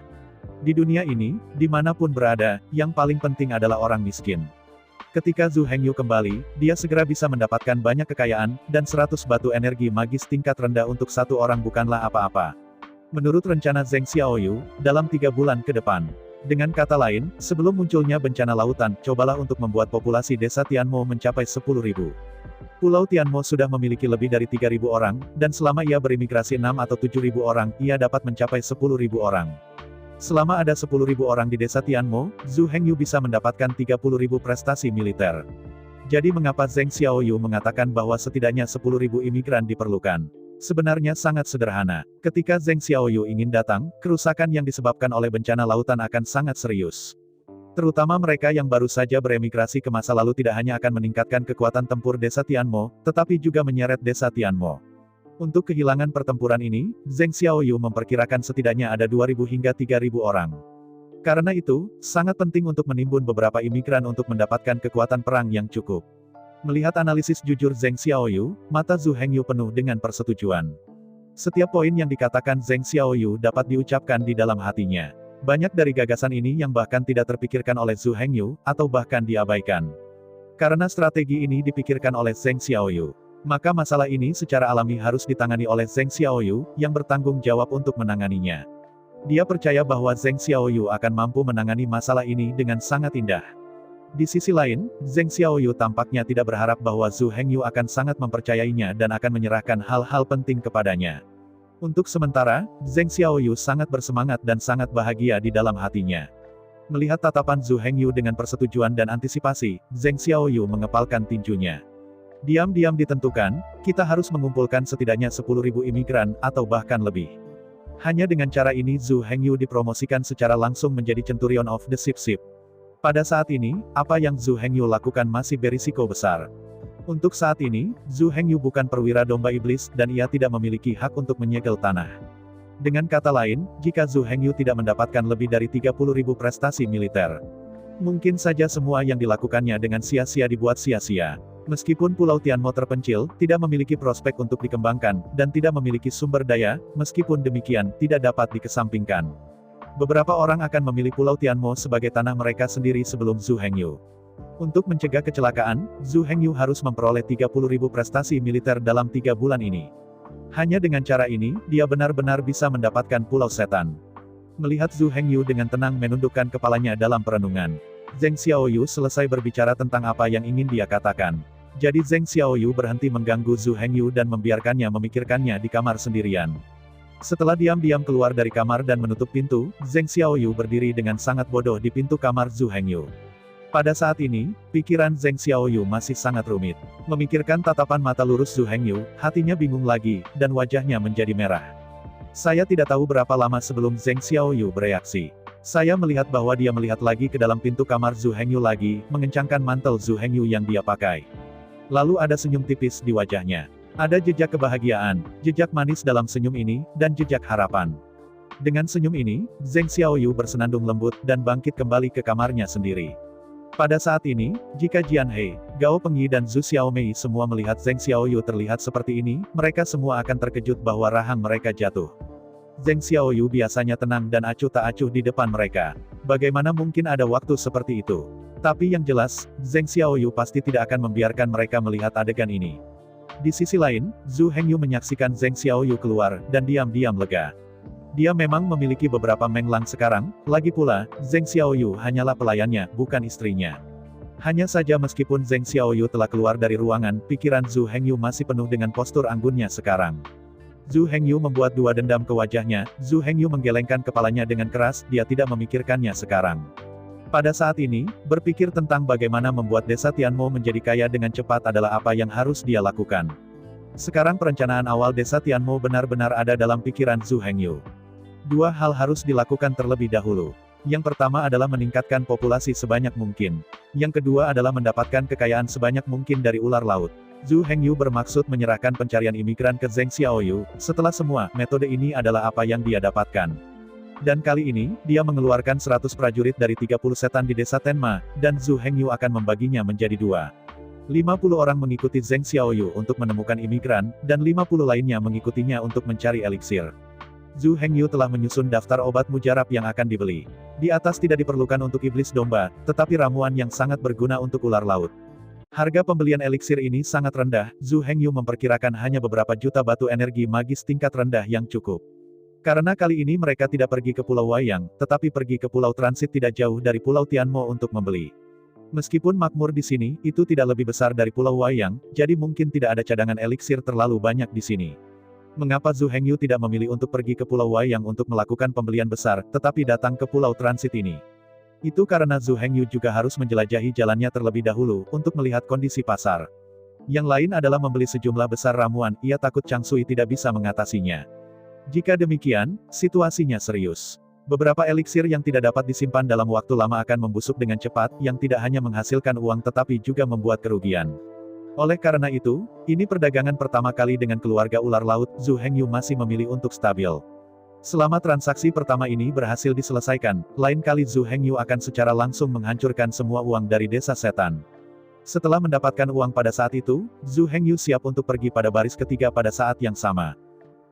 Di dunia ini, dimanapun berada, yang paling penting adalah orang miskin. Ketika Zhu Hengyu kembali, dia segera bisa mendapatkan banyak kekayaan, dan 100 batu energi magis tingkat rendah untuk satu orang bukanlah apa-apa. Menurut rencana Zheng Xiaoyu, dalam 3 bulan ke depan. Dengan kata lain, sebelum munculnya bencana lautan, cobalah untuk membuat populasi desa Tianmo mencapai 10.000. Pulau Tianmo sudah memiliki lebih dari 3.000 orang, dan selama ia berimigrasi 6 atau 7.000 orang, ia dapat mencapai 10.000 orang. Selama ada 10.000 orang di desa Tianmo, Zhu Hengyu bisa mendapatkan 30.000 prestasi militer. Jadi mengapa Zheng Xiaoyu mengatakan bahwa setidaknya 10.000 imigran diperlukan? Sebenarnya sangat sederhana. Ketika Zheng Xiaoyu ingin datang, kerusakan yang disebabkan oleh bencana lautan akan sangat serius. Terutama mereka yang baru saja beremigrasi ke masa lalu tidak hanya akan meningkatkan kekuatan tempur desa Tianmo, tetapi juga menyeret desa Tianmo. Untuk kehilangan pertempuran ini, Zheng Xiaoyu memperkirakan setidaknya ada 2.000 hingga 3.000 orang. Karena itu, sangat penting untuk menimbun beberapa imigran untuk mendapatkan kekuatan perang yang cukup. Melihat analisis jujur Zheng Xiaoyu, mata Zhu Hengyu penuh dengan persetujuan. Setiap poin yang dikatakan Zheng Xiaoyu dapat diucapkan di dalam hatinya. Banyak dari gagasan ini yang bahkan tidak terpikirkan oleh Zhu Hengyu, atau bahkan diabaikan. Karena strategi ini dipikirkan oleh Zheng Xiaoyu, maka masalah ini secara alami harus ditangani oleh Zheng Xiaoyu, yang bertanggung jawab untuk menanganinya. Dia percaya bahwa Zheng Xiaoyu akan mampu menangani masalah ini dengan sangat indah. Di sisi lain, Zheng Xiaoyu tampaknya tidak berharap bahwa Zhu Hengyu akan sangat mempercayainya dan akan menyerahkan hal-hal penting kepadanya. Untuk sementara, Zheng Xiaoyu sangat bersemangat dan sangat bahagia di dalam hatinya. Melihat tatapan Zhu Hengyu dengan persetujuan dan antisipasi, Zheng Xiaoyu mengepalkan tinjunya. Diam-diam ditentukan, kita harus mengumpulkan setidaknya 10.000 imigran, atau bahkan lebih. Hanya dengan cara ini Zhu Hengyu dipromosikan secara langsung menjadi Centurion of the Ship. Pada saat ini, apa yang Zhu Hengyu lakukan masih berisiko besar. Untuk saat ini, Zhu Hengyu bukan perwira domba iblis, dan ia tidak memiliki hak untuk menyegel tanah. Dengan kata lain, jika Zhu Hengyu tidak mendapatkan lebih dari 30.000 prestasi militer, mungkin saja semua yang dilakukannya dengan sia-sia dibuat sia-sia. Meskipun Pulau Tianmo terpencil, tidak memiliki prospek untuk dikembangkan, dan tidak memiliki sumber daya, meskipun demikian, tidak dapat dikesampingkan. Beberapa orang akan memilih Pulau Tianmo sebagai tanah mereka sendiri sebelum Zhu Hengyu. Untuk mencegah kecelakaan, Zhu Hengyu harus memperoleh 30.000 prestasi militer dalam 3 bulan ini. Hanya dengan cara ini, dia benar-benar bisa mendapatkan Pulau Setan. Melihat Zhu Hengyu dengan tenang menundukkan kepalanya dalam perenungan, Zheng Xiaoyu selesai berbicara tentang apa yang ingin dia katakan. Jadi Zheng Xiaoyu berhenti mengganggu Zhu Hengyu dan membiarkannya memikirkannya di kamar sendirian. Setelah diam-diam keluar dari kamar dan menutup pintu, Zheng Xiaoyu berdiri dengan sangat bodoh di pintu kamar Zhu Hengyu. Pada saat ini, pikiran Zheng Xiaoyu masih sangat rumit. Memikirkan tatapan mata lurus Zhu Hengyu, hatinya bingung lagi, dan wajahnya menjadi merah. Saya tidak tahu berapa lama sebelum Zheng Xiaoyu bereaksi. Saya melihat bahwa dia melihat lagi ke dalam pintu kamar Zhu Hengyu lagi, mengencangkan mantel Zhu Hengyu yang dia pakai. Lalu ada senyum tipis di wajahnya. Ada jejak kebahagiaan, jejak manis dalam senyum ini, dan jejak harapan. Dengan senyum ini, Zheng Xiaoyu bersenandung lembut, dan bangkit kembali ke kamarnya sendiri. Pada saat ini, jika Jian He, Gao Pengyi dan Zhu Xiaomei semua melihat Zheng Xiaoyu terlihat seperti ini, mereka semua akan terkejut bahwa rahang mereka jatuh. Zheng Xiaoyu biasanya tenang dan acuh tak acuh di depan mereka. Bagaimana mungkin ada waktu seperti itu? Tapi yang jelas, Zheng Xiaoyu pasti tidak akan membiarkan mereka melihat adegan ini. Di sisi lain, Zhu Hengyu menyaksikan Zheng Xiaoyu keluar, dan diam-diam lega. Dia memang memiliki beberapa Menglang sekarang, lagi pula, Zheng Xiaoyu hanyalah pelayannya, bukan istrinya. Hanya saja meskipun Zheng Xiaoyu telah keluar dari ruangan, pikiran Zhu Hengyu masih penuh dengan postur anggunnya sekarang. Zhu Hengyu membuat dua dendam ke wajahnya, Zhu Hengyu menggelengkan kepalanya dengan keras, dia tidak memikirkannya sekarang. Pada saat ini, berpikir tentang bagaimana membuat desa Tianmo menjadi kaya dengan cepat adalah apa yang harus dia lakukan. Sekarang perencanaan awal desa Tianmo benar-benar ada dalam pikiran Zhu Hengyu. Dua hal harus dilakukan terlebih dahulu. Yang pertama adalah meningkatkan populasi sebanyak mungkin. Yang kedua adalah mendapatkan kekayaan sebanyak mungkin dari ular laut. Zhu Hengyu bermaksud menyerahkan pencarian imigran ke Zheng Xiaoyu, setelah semua, metode ini adalah apa yang dia dapatkan. Dan kali ini, dia mengeluarkan 100 prajurit dari 30 setan di desa Tenma, dan Zhu Hengyu akan membaginya menjadi dua. 50 orang mengikuti Zheng Xiaoyu untuk menemukan imigran, dan 50 lainnya mengikutinya untuk mencari eliksir. Zhu Hengyu telah menyusun daftar obat mujarab yang akan dibeli. Di atas tidak diperlukan untuk iblis domba, tetapi ramuan yang sangat berguna untuk ular laut. Harga pembelian eliksir ini sangat rendah, Zhu Hengyu memperkirakan hanya beberapa juta batu energi magis tingkat rendah yang cukup. Karena kali ini mereka tidak pergi ke Pulau Wayang, tetapi pergi ke pulau transit tidak jauh dari Pulau Tianmo untuk membeli. Meskipun makmur di sini, itu tidak lebih besar dari Pulau Wayang, jadi mungkin tidak ada cadangan eliksir terlalu banyak di sini. Mengapa Zhu Hengyu tidak memilih untuk pergi ke Pulau Wayang untuk melakukan pembelian besar, tetapi datang ke pulau transit ini? Itu karena Zhu Hengyu juga harus menjelajahi jalannya terlebih dahulu, untuk melihat kondisi pasar. Yang lain adalah membeli sejumlah besar ramuan, ia takut Chang Sui tidak bisa mengatasinya. Jika demikian, situasinya serius. Beberapa eliksir yang tidak dapat disimpan dalam waktu lama akan membusuk dengan cepat, yang tidak hanya menghasilkan uang tetapi juga membuat kerugian. Oleh karena itu, ini perdagangan pertama kali dengan keluarga ular laut, Zhu Hengyu masih memilih untuk stabil. Selama transaksi pertama ini berhasil diselesaikan, lain kali Zhu Hengyu akan secara langsung menghancurkan semua uang dari desa setan. Setelah mendapatkan uang pada saat itu, Zhu Hengyu siap untuk pergi pada baris ketiga pada saat yang sama.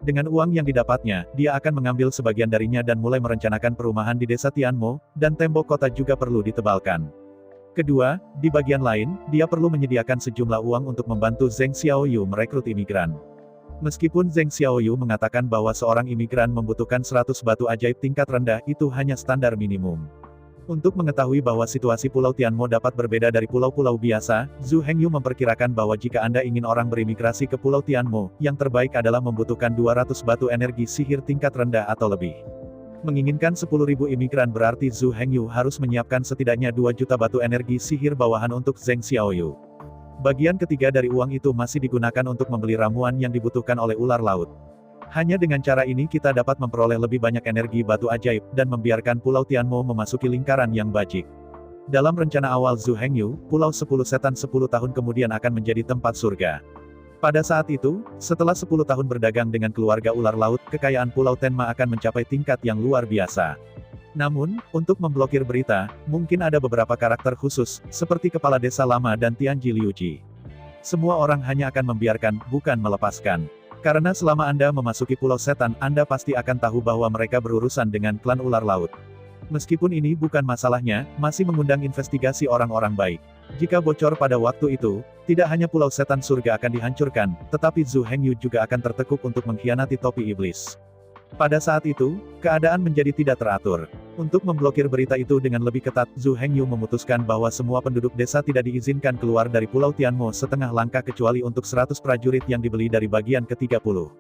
Dengan uang yang didapatnya, dia akan mengambil sebagian darinya dan mulai merencanakan perumahan di desa Tianmo, dan tembok kota juga perlu ditebalkan. Kedua, di bagian lain, dia perlu menyediakan sejumlah uang untuk membantu Zheng Xiaoyu merekrut imigran. Meskipun Zheng Xiaoyu mengatakan bahwa seorang imigran membutuhkan 100 batu ajaib tingkat rendah, itu hanya standar minimum. Untuk mengetahui bahwa situasi Pulau Tianmo dapat berbeda dari pulau-pulau biasa, Zhu Hengyu memperkirakan bahwa jika Anda ingin orang berimigrasi ke Pulau Tianmo, yang terbaik adalah membutuhkan 200 batu energi sihir tingkat rendah atau lebih. Menginginkan 10.000 imigran berarti Zhu Hengyu harus menyiapkan setidaknya 2 juta batu energi sihir bawahan untuk Zheng Xiaoyu. Bagian ketiga dari uang itu masih digunakan untuk membeli ramuan yang dibutuhkan oleh ular laut. Hanya dengan cara ini kita dapat memperoleh lebih banyak energi batu ajaib, dan membiarkan Pulau Tianmo memasuki lingkaran yang bajik. Dalam rencana awal Zhu Hengyu, Pulau 10 Setan 10 tahun kemudian akan menjadi tempat surga. Pada saat itu, setelah 10 tahun berdagang dengan keluarga ular laut, kekayaan Pulau Tenma akan mencapai tingkat yang luar biasa. Namun, untuk memblokir berita, mungkin ada beberapa karakter khusus, seperti Kepala Desa Lama dan Tianji Liuji. Semua orang hanya akan membiarkan, bukan melepaskan. Karena selama Anda memasuki Pulau Setan, Anda pasti akan tahu bahwa mereka berurusan dengan klan ular laut. Meskipun ini bukan masalahnya, masih mengundang investigasi orang-orang baik. Jika bocor pada waktu itu, tidak hanya Pulau Setan Surga akan dihancurkan, tetapi Zhu Hengyu juga akan tertekuk untuk mengkhianati topi iblis. Pada saat itu, keadaan menjadi tidak teratur. Untuk memblokir berita itu dengan lebih ketat, Zhu Hengyu memutuskan bahwa semua penduduk desa tidak diizinkan keluar dari Pulau Tianmo setengah langkah kecuali untuk 100 prajurit yang dibeli dari bagian ke-30.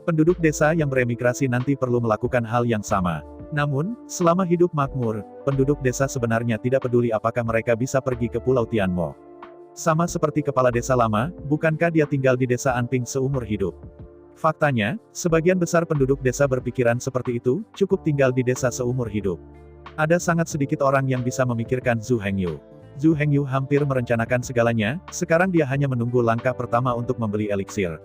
Penduduk desa yang beremigrasi nanti perlu melakukan hal yang sama. Namun, selama hidup makmur, penduduk desa sebenarnya tidak peduli apakah mereka bisa pergi ke Pulau Tianmo. Sama seperti Kepala Desa Lama, bukankah dia tinggal di desa Anping seumur hidup? Faktanya, sebagian besar penduduk desa berpikiran seperti itu, cukup tinggal di desa seumur hidup. Ada sangat sedikit orang yang bisa memikirkan Zhu Hengyu. Zhu Hengyu hampir merencanakan segalanya, sekarang dia hanya menunggu langkah pertama untuk membeli eliksir.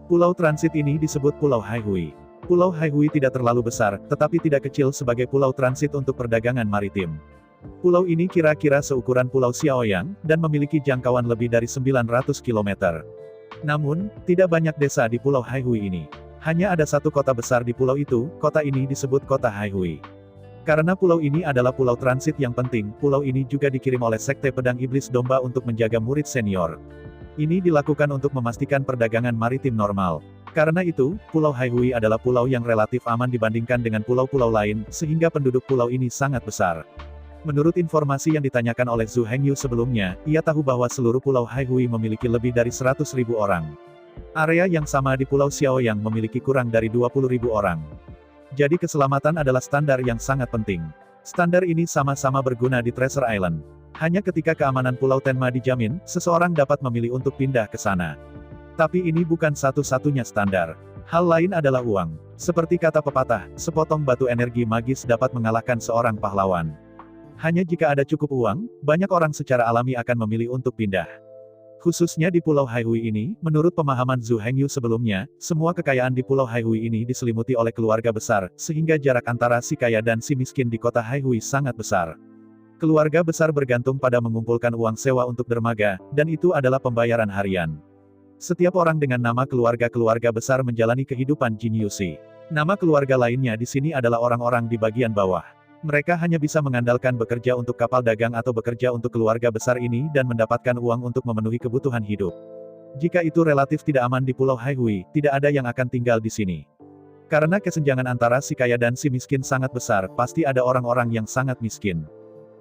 Pulau transit ini disebut Pulau Haihui. Pulau Haihui tidak terlalu besar, tetapi tidak kecil sebagai pulau transit untuk perdagangan maritim. Pulau ini kira-kira seukuran Pulau Xiaoyang, dan memiliki jangkauan lebih dari 900 km. Namun, tidak banyak desa di Pulau Haihui ini. Hanya ada satu kota besar di pulau itu, kota ini disebut kota Haihui. Karena pulau ini adalah pulau transit yang penting, pulau ini juga dikirim oleh Sekte Pedang Iblis Domba untuk menjaga murid senior. Ini dilakukan untuk memastikan perdagangan maritim normal. Karena itu, Pulau Haihui adalah pulau yang relatif aman dibandingkan dengan pulau-pulau lain, sehingga penduduk pulau ini sangat besar. Menurut informasi yang ditanyakan oleh Zhu Hengyu sebelumnya, ia tahu bahwa seluruh Pulau Haihui memiliki lebih dari 100.000 orang. Area yang sama di Pulau Xiaoyang memiliki kurang dari 20.000 orang. Jadi keselamatan adalah standar yang sangat penting. Standar ini sama-sama berguna di Treasure Island. Hanya ketika keamanan Pulau Tenma dijamin, seseorang dapat memilih untuk pindah ke sana. Tapi ini bukan satu-satunya standar. Hal lain adalah uang. Seperti kata pepatah, sepotong batu energi magis dapat mengalahkan seorang pahlawan. Hanya jika ada cukup uang, banyak orang secara alami akan memilih untuk pindah. Khususnya di Pulau Haihui ini, menurut pemahaman Zhu Hengyu sebelumnya, semua kekayaan di Pulau Haihui ini diselimuti oleh keluarga besar, sehingga jarak antara si kaya dan si miskin di kota Haihui sangat besar. Keluarga besar bergantung pada mengumpulkan uang sewa untuk dermaga, dan itu adalah pembayaran harian. Setiap orang dengan nama keluarga besar menjalani kehidupan jiniusi. Nama keluarga lainnya di sini adalah orang-orang di bagian bawah. Mereka hanya bisa mengandalkan bekerja untuk kapal dagang atau bekerja untuk keluarga besar ini dan mendapatkan uang untuk memenuhi kebutuhan hidup. Jika itu relatif tidak aman di Pulau Haihui, tidak ada yang akan tinggal di sini. Karena kesenjangan antara si kaya dan si miskin sangat besar, pasti ada orang-orang yang sangat miskin.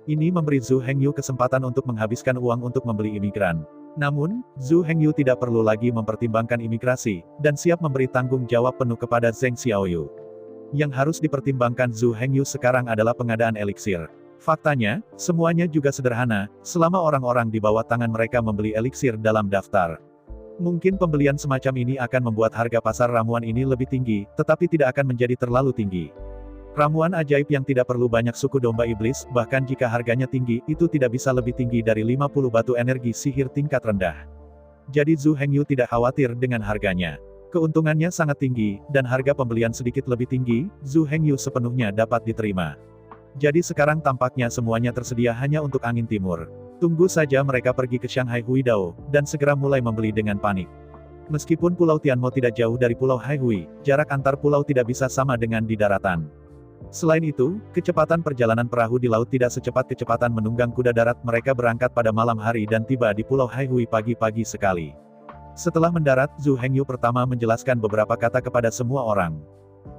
Ini memberi Zhu Hengyu kesempatan untuk menghabiskan uang untuk membeli imigran. Namun, Zhu Hengyu tidak perlu lagi mempertimbangkan imigrasi, dan siap memberi tanggung jawab penuh kepada Zheng Xiaoyu. Yang harus dipertimbangkan Zhu Hengyu sekarang adalah pengadaan eliksir. Faktanya, semuanya juga sederhana, selama orang-orang di bawah tangan mereka membeli eliksir dalam daftar. Mungkin pembelian semacam ini akan membuat harga pasar ramuan ini lebih tinggi, tetapi tidak akan menjadi terlalu tinggi. Ramuan ajaib yang tidak perlu banyak suku domba iblis, bahkan jika harganya tinggi, itu tidak bisa lebih tinggi dari 50 batu energi sihir tingkat rendah. Jadi Zhu Hengyu tidak khawatir dengan harganya. Keuntungannya sangat tinggi, dan harga pembelian sedikit lebih tinggi, Zhu Hengyu sepenuhnya dapat diterima. Jadi sekarang tampaknya semuanya tersedia hanya untuk angin timur. Tunggu saja mereka pergi ke Shanghai Huidao, dan segera mulai membeli dengan panik. Meskipun Pulau Tianmo tidak jauh dari Pulau Haihui, jarak antar pulau tidak bisa sama dengan di daratan. Selain itu, kecepatan perjalanan perahu di laut tidak secepat kecepatan menunggang kuda darat. Mereka berangkat pada malam hari dan tiba di Pulau Haihui pagi-pagi sekali. Setelah mendarat, Zhu Hengyu pertama menjelaskan beberapa kata kepada semua orang.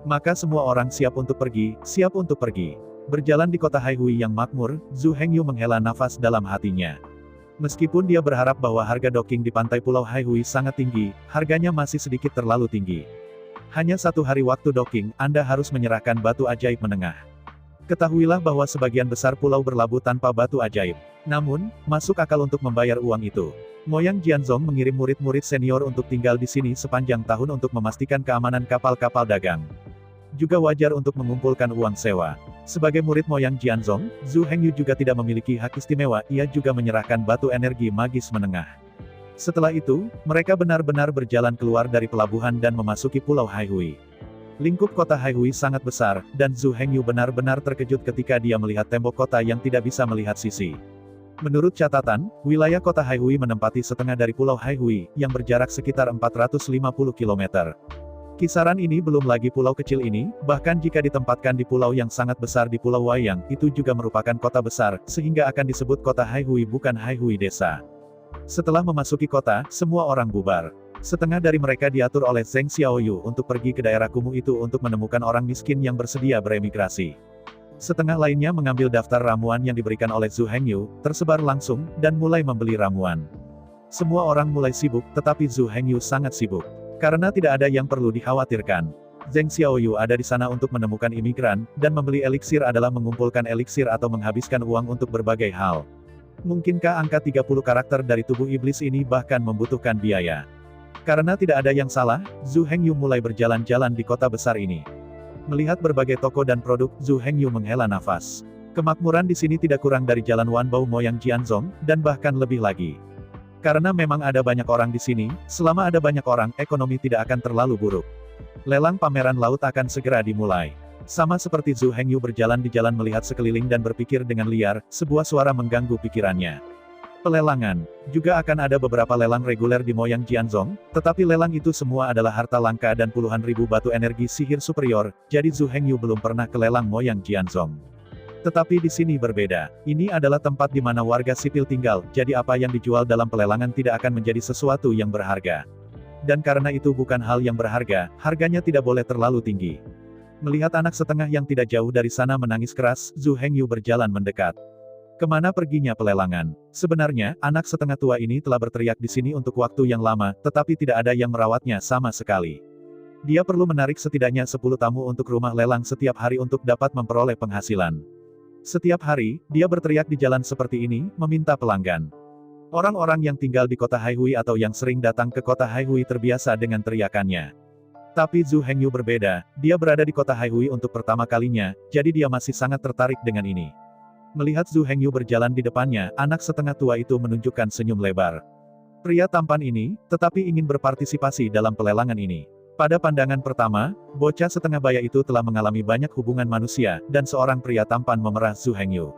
Maka semua orang siap untuk pergi, siap untuk pergi. Berjalan di kota Haihui yang makmur, Zhu Hengyu menghela nafas dalam hatinya. Meskipun dia berharap bahwa harga docking di pantai Pulau Haihui sangat tinggi, harganya masih sedikit terlalu tinggi. Hanya 1 hari waktu docking, Anda harus menyerahkan batu ajaib menengah. Ketahuilah bahwa sebagian besar pulau berlabuh tanpa batu ajaib. Namun, masuk akal untuk membayar uang itu. Moyang Jianzong mengirim murid-murid senior untuk tinggal di sini sepanjang tahun untuk memastikan keamanan kapal-kapal dagang. Juga wajar untuk mengumpulkan uang sewa. Sebagai murid Moyang Jianzong, Zhu Hengyu juga tidak memiliki hak istimewa, ia juga menyerahkan batu energi magis menengah. Setelah itu, mereka benar-benar berjalan keluar dari pelabuhan dan memasuki Pulau Haihui. Lingkup kota Haihui sangat besar, dan Zhu Hengyu benar-benar terkejut ketika dia melihat tembok kota yang tidak bisa melihat sisi. Menurut catatan, wilayah kota Haihui menempati setengah dari Pulau Haihui, yang berjarak sekitar 450 km. Kisaran ini belum lagi pulau kecil ini, bahkan jika ditempatkan di pulau yang sangat besar di Pulau Wayang, itu juga merupakan kota besar, sehingga akan disebut kota Haihui bukan Haihui desa. Setelah memasuki kota, semua orang bubar. Setengah dari mereka diatur oleh Zheng Xiaoyu untuk pergi ke daerah kumuh itu untuk menemukan orang miskin yang bersedia beremigrasi. Setengah lainnya mengambil daftar ramuan yang diberikan oleh Zhu Hengyu, tersebar langsung, dan mulai membeli ramuan. Semua orang mulai sibuk, tetapi Zhu Hengyu sangat sibuk. Karena tidak ada yang perlu dikhawatirkan. Zheng Xiaoyu ada di sana untuk menemukan imigran, dan membeli eliksir adalah mengumpulkan eliksir atau menghabiskan uang untuk berbagai hal. Mungkinkah angka 30 karakter dari tubuh iblis ini bahkan membutuhkan biaya? Karena tidak ada yang salah, Zhu Hengyu mulai berjalan-jalan di kota besar ini. Melihat berbagai toko dan produk, Zhu Hengyu menghela nafas. Kemakmuran di sini tidak kurang dari Jalan Wanbao Moyang Jianzong, dan bahkan lebih lagi. Karena memang ada banyak orang di sini, selama ada banyak orang, ekonomi tidak akan terlalu buruk. Lelang pameran laut akan segera dimulai. Sama seperti Zhu Hengyu berjalan di jalan melihat sekeliling dan berpikir dengan liar, sebuah suara mengganggu pikirannya. Pelelangan. Juga akan ada beberapa lelang reguler di Moyang Jianzhong, tetapi lelang itu semua adalah harta langka dan puluhan ribu batu energi sihir superior, jadi Zhu Hengyu belum pernah ke lelang Moyang Jianzhong. Tetapi di sini berbeda. Ini adalah tempat di mana warga sipil tinggal, jadi apa yang dijual dalam pelelangan tidak akan menjadi sesuatu yang berharga. Dan karena itu bukan hal yang berharga, harganya tidak boleh terlalu tinggi. Melihat anak setengah yang tidak jauh dari sana menangis keras, Zhu Hengyu berjalan mendekat. Kemana perginya pelelangan? Sebenarnya, anak setengah tua ini telah berteriak di sini untuk waktu yang lama, tetapi tidak ada yang merawatnya sama sekali. Dia perlu menarik setidaknya 10 tamu untuk rumah lelang setiap hari untuk dapat memperoleh penghasilan. Setiap hari, dia berteriak di jalan seperti ini, meminta pelanggan. Orang-orang yang tinggal di kota Haihui atau yang sering datang ke kota Haihui terbiasa dengan teriakannya. Tapi Zhu Hengyu berbeda, dia berada di kota Haihui untuk pertama kalinya, jadi dia masih sangat tertarik dengan ini. Melihat Zhu Hengyu berjalan di depannya, anak setengah tua itu menunjukkan senyum lebar. Pria tampan ini, tetapi ingin berpartisipasi dalam pelelangan ini. Pada pandangan pertama, bocah setengah baya itu telah mengalami banyak hubungan manusia, dan seorang pria tampan memerah Zhu Hengyu.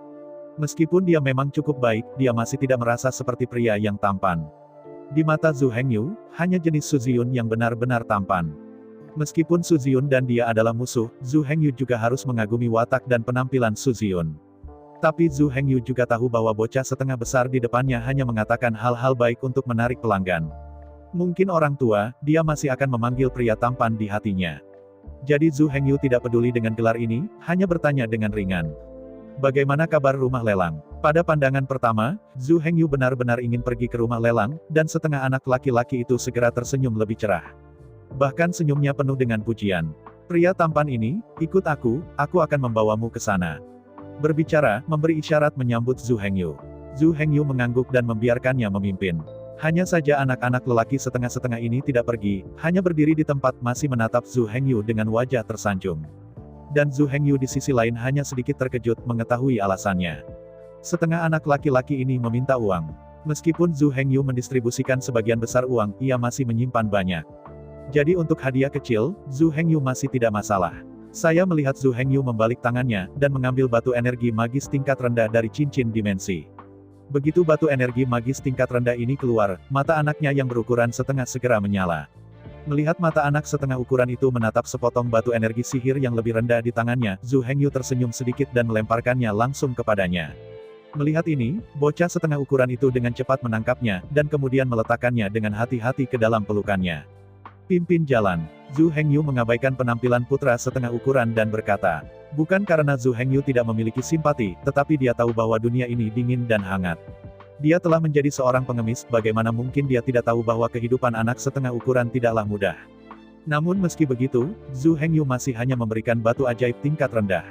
Meskipun dia memang cukup baik, dia masih tidak merasa seperti pria yang tampan. Di mata Zhu Hengyu, hanya jenis Su Ziyun yang benar-benar tampan. Meskipun Su Ziyun dan dia adalah musuh, Zhu Hengyu juga harus mengagumi watak dan penampilan Su Ziyun. Tapi Zhu Hengyu juga tahu bahwa bocah setengah besar di depannya hanya mengatakan hal-hal baik untuk menarik pelanggan. Mungkin orang tua, dia masih akan memanggil pria tampan di hatinya. Jadi Zhu Hengyu tidak peduli dengan gelar ini, hanya bertanya dengan ringan. Bagaimana kabar rumah lelang? Pada pandangan pertama, Zhu Hengyu benar-benar ingin pergi ke rumah lelang, dan setengah anak laki-laki itu segera tersenyum lebih cerah. Bahkan senyumnya penuh dengan pujian. Pria tampan ini, ikut aku akan membawamu ke sana. Berbicara, memberi isyarat menyambut Zhu Hengyu. Zhu Hengyu mengangguk dan membiarkannya memimpin. Hanya saja anak-anak lelaki setengah-setengah ini tidak pergi, hanya berdiri di tempat masih menatap Zhu Hengyu dengan wajah tersanjung. Dan Zhu Hengyu di sisi lain hanya sedikit terkejut mengetahui alasannya. Setengah anak laki-laki ini meminta uang. Meskipun Zhu Hengyu mendistribusikan sebagian besar uang, ia masih menyimpan banyak. Jadi untuk hadiah kecil, Zhu Hengyu masih tidak masalah. Saya melihat Zhu Hengyu membalik tangannya, dan mengambil batu energi magis tingkat rendah dari cincin dimensi. Begitu batu energi magis tingkat rendah ini keluar, mata anaknya yang berukuran setengah segera menyala. Melihat mata anak setengah ukuran itu menatap sepotong batu energi sihir yang lebih rendah di tangannya, Zhu Hengyu tersenyum sedikit dan melemparkannya langsung kepadanya. Melihat ini, bocah setengah ukuran itu dengan cepat menangkapnya, dan kemudian meletakkannya dengan hati-hati ke dalam pelukannya. Pimpin jalan. Zhu Hengyu mengabaikan penampilan putra setengah ukuran dan berkata, bukan karena Zhu Hengyu tidak memiliki simpati, tetapi dia tahu bahwa dunia ini dingin dan hangat. Dia telah menjadi seorang pengemis, bagaimana mungkin dia tidak tahu bahwa kehidupan anak setengah ukuran tidaklah mudah. Namun meski begitu, Zhu Hengyu masih hanya memberikan batu ajaib tingkat rendah.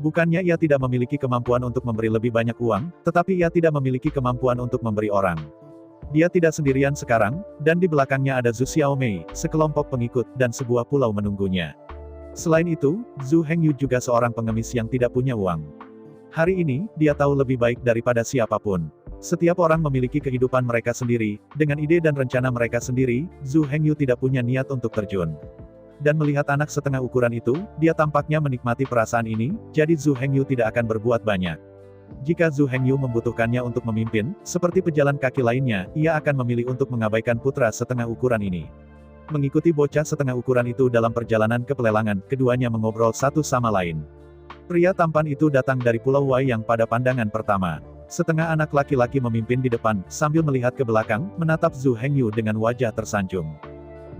Bukannya ia tidak memiliki kemampuan untuk memberi lebih banyak uang, tetapi ia tidak memiliki kemampuan untuk memberi orang. Dia tidak sendirian sekarang, dan di belakangnya ada Zhu Xiaomei, sekelompok pengikut, dan sebuah pulau menunggunya. Selain itu, Zhu Hengyu juga seorang pengemis yang tidak punya uang. Hari ini, dia tahu lebih baik daripada siapapun. Setiap orang memiliki kehidupan mereka sendiri, dengan ide dan rencana mereka sendiri, Zhu Hengyu tidak punya niat untuk terjun. Dan melihat anak setengah ukuran itu, dia tampaknya menikmati perasaan ini, jadi Zhu Hengyu tidak akan berbuat banyak. Jika Zhu Hengyu membutuhkannya untuk memimpin, seperti pejalan kaki lainnya, ia akan memilih untuk mengabaikan putra setengah ukuran ini. Mengikuti bocah setengah ukuran itu dalam perjalanan ke pelelangan, keduanya mengobrol satu sama lain. Pria tampan itu datang dari Pulau Wai yang pada pandangan pertama. Setengah anak laki-laki memimpin di depan, sambil melihat ke belakang, menatap Zhu Hengyu dengan wajah tersanjung.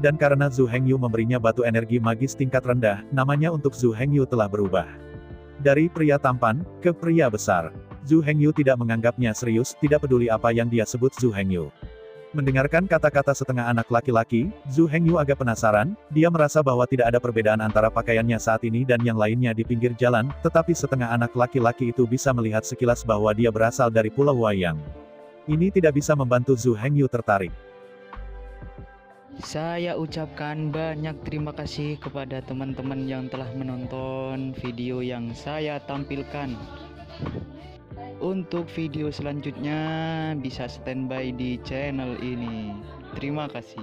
Dan karena Zhu Hengyu memberinya batu energi magis tingkat rendah, namanya untuk Zhu Hengyu telah berubah. Dari pria tampan, ke pria besar. Zhu Hengyu tidak menganggapnya serius, tidak peduli apa yang dia sebut Zhu Hengyu. Mendengarkan kata-kata setengah anak laki-laki, Zhu Hengyu agak penasaran, dia merasa bahwa tidak ada perbedaan antara pakaiannya saat ini dan yang lainnya di pinggir jalan, tetapi setengah anak laki-laki itu bisa melihat sekilas bahwa dia berasal dari Pulau Wayang. Ini tidak bisa membantu Zhu Hengyu tertarik. Saya ucapkan banyak terima kasih kepada teman-teman yang telah menonton video yang saya tampilkan. Untuk video selanjutnya bisa standby di channel ini. Terima kasih.